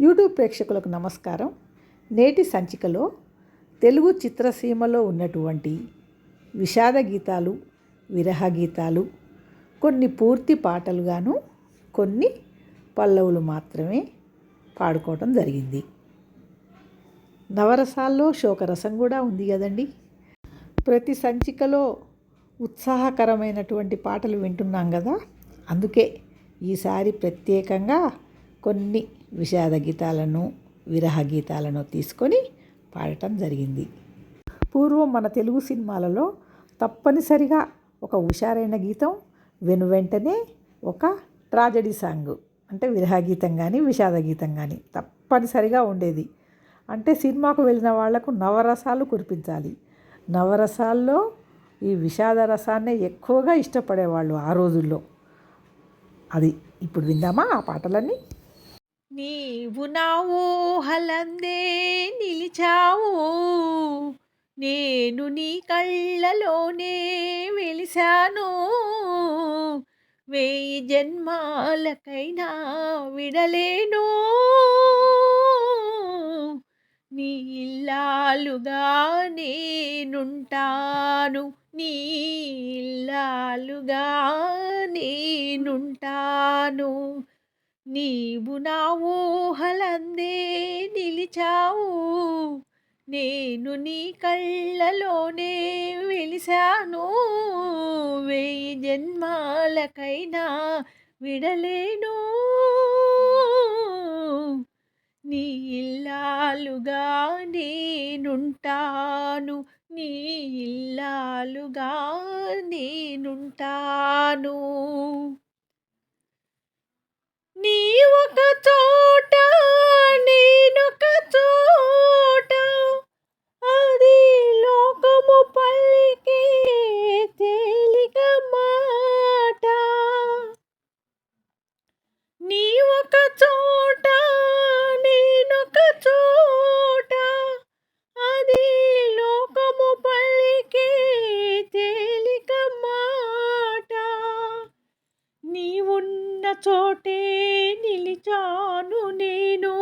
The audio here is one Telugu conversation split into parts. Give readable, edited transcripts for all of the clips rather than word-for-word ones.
యూట్యూబ్ ప్రేక్షకులకు నమస్కారం. నేటి సంచికలో తెలుగు చిత్రసీమలో ఉన్నటువంటి విషాద గీతాలు, విరహ గీతాలు, కొన్ని పూర్తి పాటలుగాను, కొన్ని పల్లవులు మాత్రమే పాడుకోవటం జరిగింది. నవరసాల్లో శోకరసం కూడా ఉంది కదండి. ప్రతి సంచికలో ఉత్సాహకరమైనటువంటి పాటలు వింటున్నాం కదా, అందుకే ఈసారి ప్రత్యేకంగా కొన్ని విషాద గీతాలను, విరహ గీతాలను తీసుకొని పాడటం జరిగింది. పూర్వం మన తెలుగు సినిమాలలో తప్పనిసరిగా ఒక హుషారైన గీతం, వెనువెంటనే ఒక ట్రాజడీ సాంగ్, అంటే విరహ గీతం కానీ విషాద గీతం కానీ తప్పనిసరిగా ఉండేది. అంటే సినిమాకు వెళ్ళిన వాళ్లకు నవరసాలు కురిపించాలి. నవరసాల్లో ఈ విషాద రసాన్నే ఎక్కువగా ఇష్టపడేవాళ్ళు ఆ రోజుల్లో. అది ఇప్పుడు విందామా ఆ పాటలన్నీ. నీవు నా ఊహలందే నిలిచావు, నేను నీ కళ్ళలోనే వెలిశాను, వేయి జన్మాలకైనా విడలేను, నీ ఇల్లాలుగా నేనుంటాను, నీ ఇల్లాలుగా నేనుంటాను. నీవు నా ఊహలందే నిలిచావు, నేను నీ కళ్ళలోనే వెలిశాను, వేయి జన్మాలకైనా విడలేను, నీ ఇల్లాలుగా నేనుంటాను, నీ ఇల్లాలుగా నేనుంటాను. నీ ఒక చోట నేనొక చోట, అది లోకము పల్లికే తేలిక మాట. నీ ఒక చోట నేనొక చోట, అది లోకము పల్లికే తేలిక మాట. నీవున్న చోటే నిలిచాను నేను,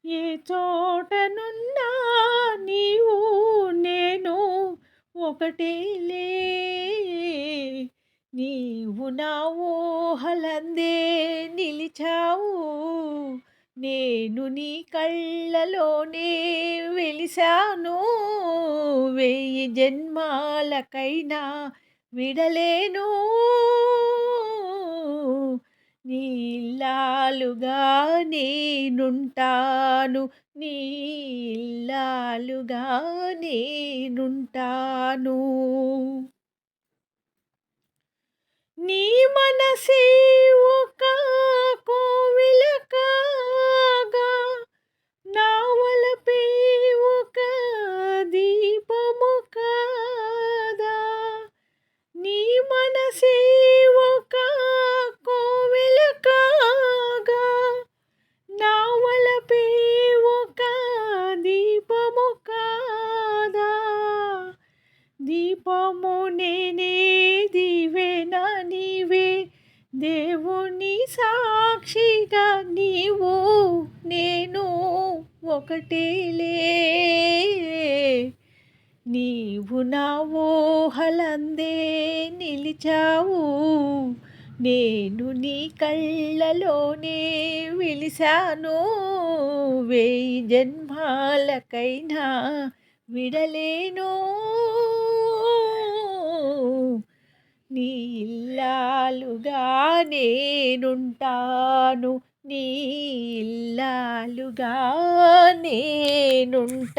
ఏ చోటనున్నా నీవు నేను ఒకటేలే. నీవు నా ఊహలందే నిలిచావు, నేను నీ కళ్ళలోనే వెలిశాను, వేయి జన్మాలకైనా విడలేను, నీ ఇల్లాలుగా నేనుంటాను, నీ ఇల్లాలుగా నేనుంటాను. నీ మనసే ఒక కోవెల కాగా, నా వలపే ఒక దీపము కాదా. నీ మనసే ఒక కోవెల కాగా, నా వలపే ఒక దీపము కాదా. దీపము నేనే, దీవెన నీవే, దేవుని సాక్షిగా నీవు నేను ఒకటేలే. నీవు నా ఊహలందే నిలిచావు, నేను నీ కళ్ళలోనే వెలిశాను, వేయి జన్మాలకైనా విడలేను, నీ ఇల్లాలుగా నేనుంటాను, నీ ఇల్లాలుగా నేనుంటాను.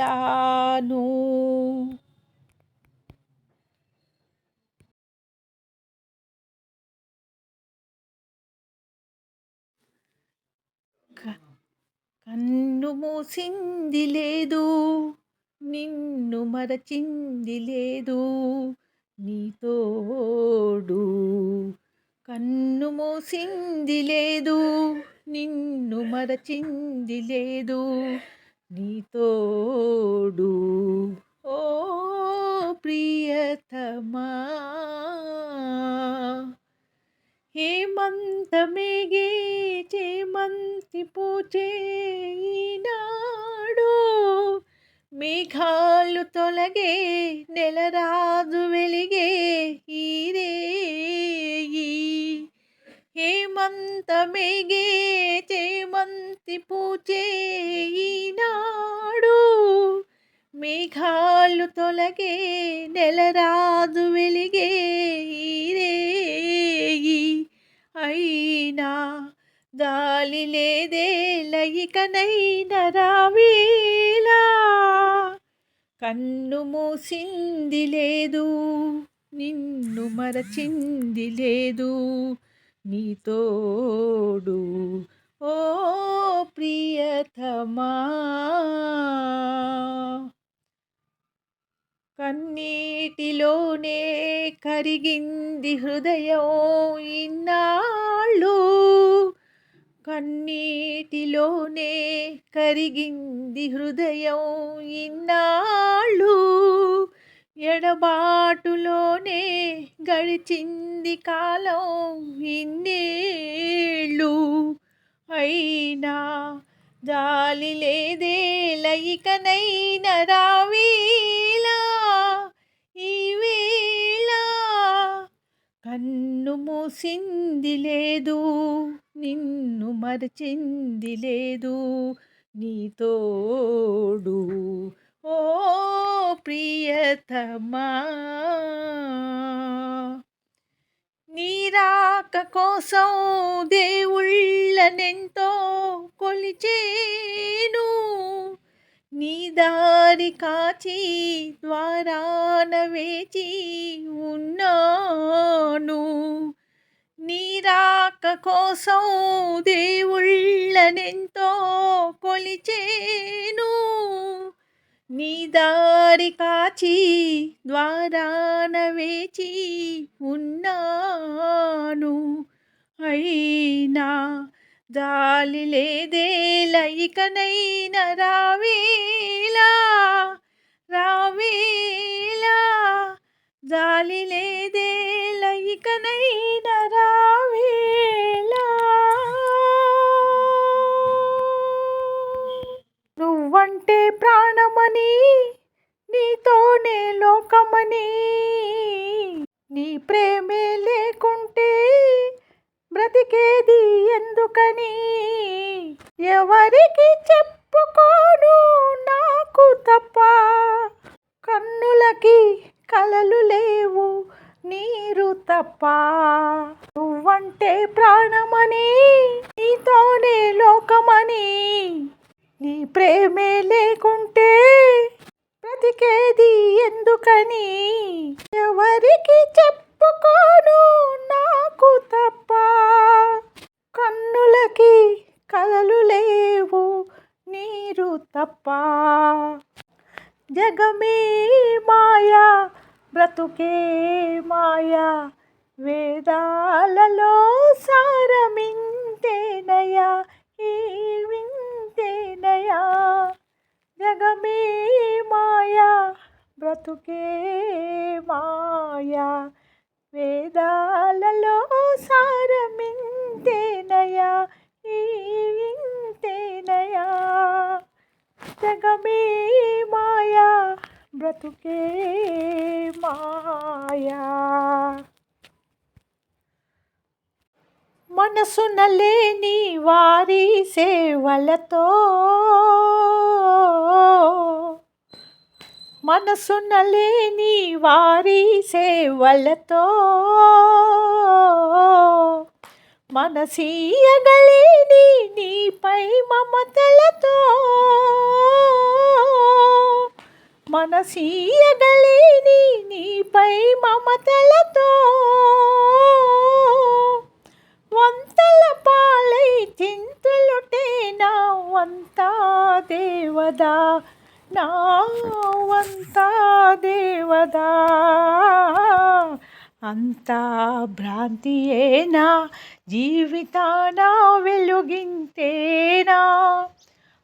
కన్ను మూసింది లేదు, నిన్ను మరచింది లేదు, నీ తోడు. కన్ను మూసింది లేదు, నిన్ను మరచింది లేదు, నీ తోడు. ఓ ప్రియతమా, హేమంతమేగే చేమంతి పూచే మేఘాలు తొలగే నెలరాజు వెలిగే ఈరేయి హేమంత మేఘే చేమంతి పూచే ఈనాడు మేఘాలు తొలగే నెలరాజు వెలిగే ఈరేయి అయినా గాలి లేదే లయికనైన రావేలా కన్ను మూసింది లేదు నిన్ను మరచింది లేదు నీ తోడు ఓ ప్రియతమా కన్నీటిలోనే కరిగింది హృదయం ఇన్నాళ్ళు కన్నీటిలోనే కరిగింది హృదయం ఇన్నాళ్ళు ఎడబాటులోనే గడిచింది కాలం ఇన్నేళ్ళు అయినా జాలి లేదే లయికనైన రావేలా ఈవేళ కన్ను మూసింది లేదు నిన్ను మరచింది లేదు నీ తోడు ఓ ప్రియతమా నీ రాక కోసం దేవుళ్ళనెంతో కొలిచేను నీ దారి కాచి ద్వారాన వేచి ఉన్నాను నీ రాక కోసం దేవుళ్ళనెంతో కొలిచేను నీ దారి కాచి ద్వారాన వేచి ఉన్నాను అయినా జాలి లేదే లయికనైన రావేలా రావేలా జాలి లేదే లయికనైన రావేలా నువ్వంటే ప్రాణమని నీతోనే లోకమని నీ ప్రేమే లేకుంటే బ్రతికేది ఎందుకని ఎవరికి చెప్పుకోను నాకు తప్ప కన్నులకి కలలు లేవు నీరు తప్ప నువ్వంటే ప్రాణమని నీతోనే లోకమని నీ ప్రేమే లేకుంటే బ్రతికేది ఎందుకని ఎవరికి చెప్పుకోను నాకు తప్ప కన్నులకి కలలు లేవు నీరు తప్ప జగమే మాయా బ్రతుకే మాయా వేదాలలో సారమింతేనయా ఈ వింతేనయా జగమే మాయా బ్రతుకే మాయా వేదాలలో సారమింతేనయా ఈ వింతేనయా జగమే మాయా బ్రతుకే మాయా మనసున లేని వారి సేవలతో మనసున లేని వారి సేవలతో మనసీయగలేని నీపై మమతలతో మనసీయగలేని నీపై మమతలతో వంతల పాలై చింతలుటే నా వంతా దేవదా నా వంతా దేవదా అంతా భ్రాంతియేనా జీవితాన వెలుగింతేనా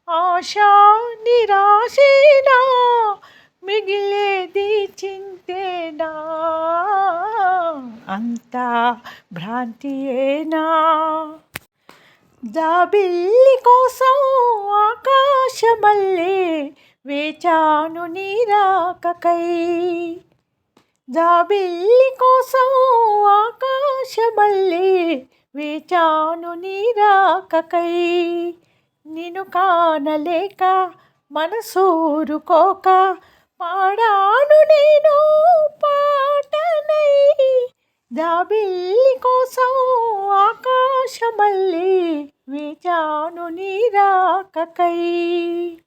ఆశా నిరాశేనా మిగిలేది చింతేనా అంతా భ్రాంతియేనా జాబిల్లి కోసం ఆకాశమల్లే వేచాను నీ రాకకై. జాబిల్లి కోసం ఆకాశమల్లే వేచాను నీ రాకకై. నిన్ను కానలేక మనసూరుకోక పాడాను నేను పాటనై. జాబిల్లి కోసం ఆకాశమల్లే వేచాను నీ రాకకై.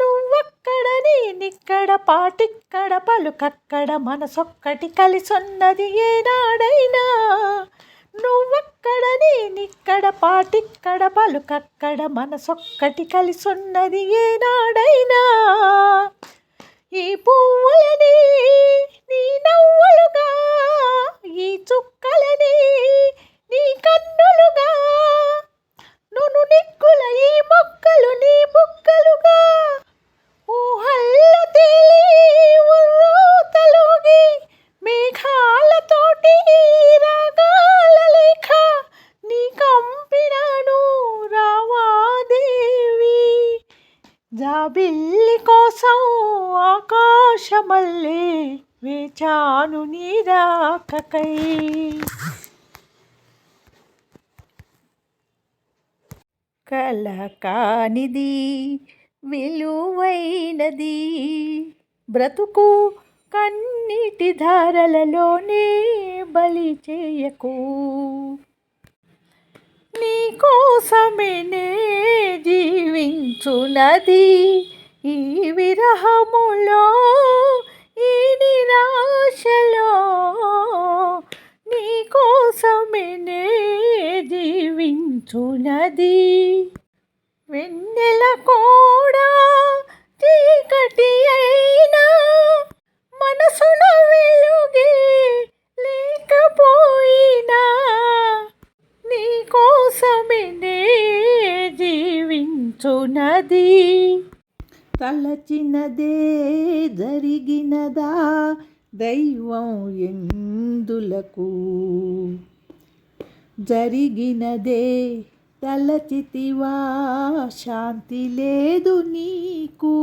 నువ్వక్కడ నేనిక్కడ పాటిక్కడ పలుకక్కడ మనసొక్కటి కలిసొన్నది ఏనాడైనా. నువ్వక్కడ నేనిక్కడ పాటిక్కడ పలుకక్కడ మనసొక్కటి కలిసొన్నది ఏనాడైనా. ఈ పువ్వులని నీ నవ్వులుగా, ఈ చుక్కలని నీ కన్నులుగా, నును నిక్కుల ఈ మొక్కలు నీ బుక్కలుగా. ఊహల్లో తేలి ఉర్రూతలూగి మేఘాలతోటి రాగాల లేఖ నీ కంపినాను రావాదేవి. జాబిల్లి కోసం ఆకాశమల్లే వేచాను నీ రాకకై. కల కానిది విలువైనది బ్రతుకు కన్నీటి ధారలలోనే బలి చేయకు. నీ కోసమే నే జీవించునది ఈ విరహములో ఈ నిరాశలో. నీ కోసమే నే జీవించునది. వెన్నెల కూడా చీకటి అయినా మనసున వెలుగే లేకపోయినా నీ కోసమే నే జీవించునది. తలచినదే జరిగినదా దైవం ఎందులకు. జరిగినదే తలచితివా శాంతి లేదు నీకు.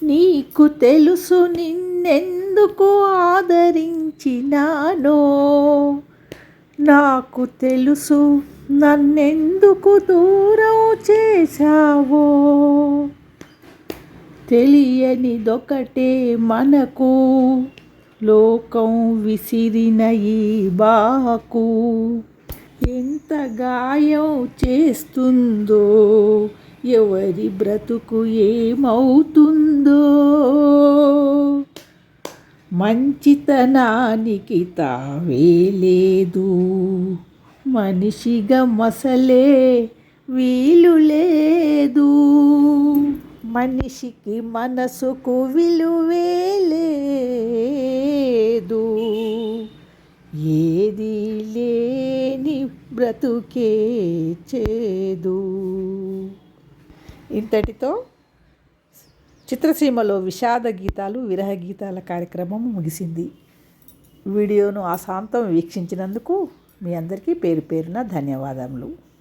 నీకు తెలుసు నిన్నెందుకు ఆదరించినానో. నాకు తెలుసు నన్నెందుకు దూరం చేశావో. తెలియనిదొకటే మనకు లోకం విసిరిన ఈ బాకు. ఎంత గాయం చేస్తుందో ఎవరి బ్రతుకు ఏమవుతుందో. మంచితనానికి తావే లేదు మనిషిగా మసలే వీలు లేదు. మనిషికి మనసుకు విలువే లేదు. ఏది లేని బ్రతుకే చేదు. ఇంతటితో చిత్రసీమలో విషాద గీతాలు విరహ గీతాల కార్యక్రమం ముగిసింది. వీడియోను ఆశాంతం వీక్షించినందుకు మీ అందరికీ పేరు పేరున ధన్యవాదములు.